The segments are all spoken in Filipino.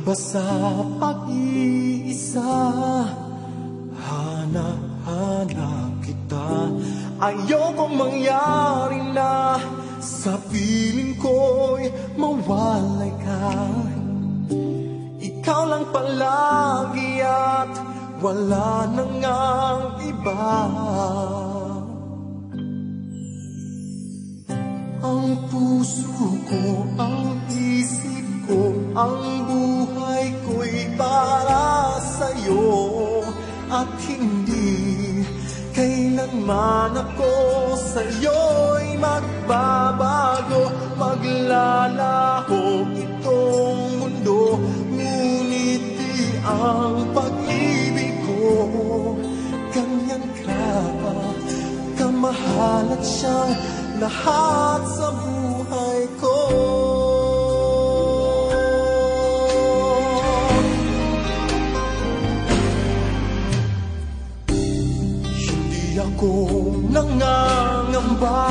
ba sa pag-iisa? Hanap-hanap kita. Ayokong mangyari na sa piling ko'y mawalay ka. Ikaw lang palagi at wala nang ang iba. Ang puso ko, ang isip ko, ang buhay ko'y para sa'yo. At hindi kailanman ako sa'yo'y magbabago. Maglalaho itong mundo, ngunit di ang pag-ibig ko. Ganyan ka, kamahal at siyang lahat sa buhay ko. Hindi ako nangangamba,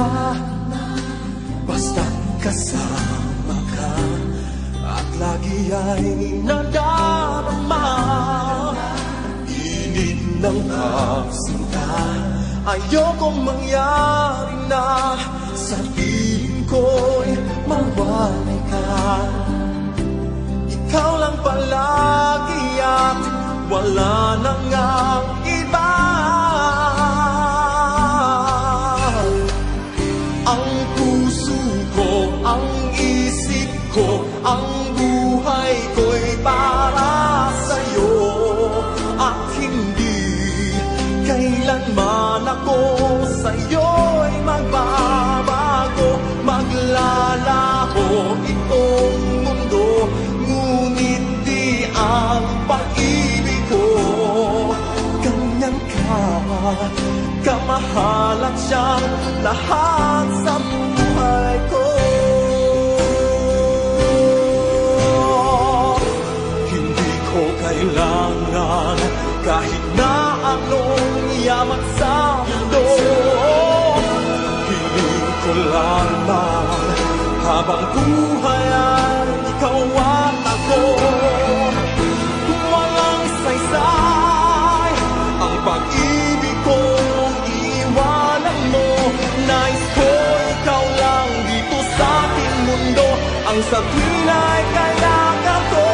basta't kasama ka at lagi ay nadarama. Init ng pagsinta, ayokong mangyari na sa piling ko'y mawalay ka. Ikaw lang palagi at wala nang ang iba. Ang puso ko, ang isip ko, ang buhay ko'y para sa'yo. At hindi kailanman ako sa'yo'y magbabago. Maglalaho itong mundo, ngunit di ang pag-ibig ko. Ganyan ka, kamahal at siyang lahat sa buhay ko. Hindi ko kailangan kahit na anong yaman sa mundo. Hiling ko lamang habang buhay ay ikaw at ako. Walang saysay ang pag-ibig ko, iwanan mo. Nais ko ikaw lang dito sa ating mundo, ang sa tuwin ay kailangan ko.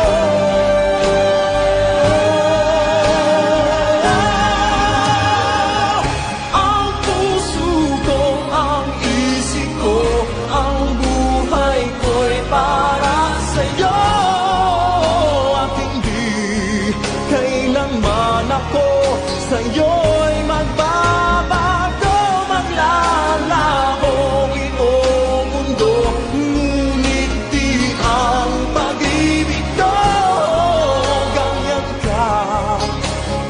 Sa'yo'y magbabago, maglalaho itong mundo, ngunit di ang pag-ibig ko. Ganyan ka,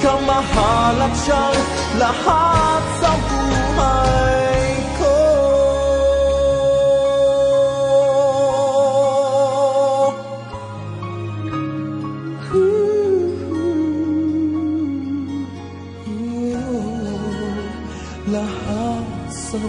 kamahal at siyang lahat sa buhay ko. Lahat sa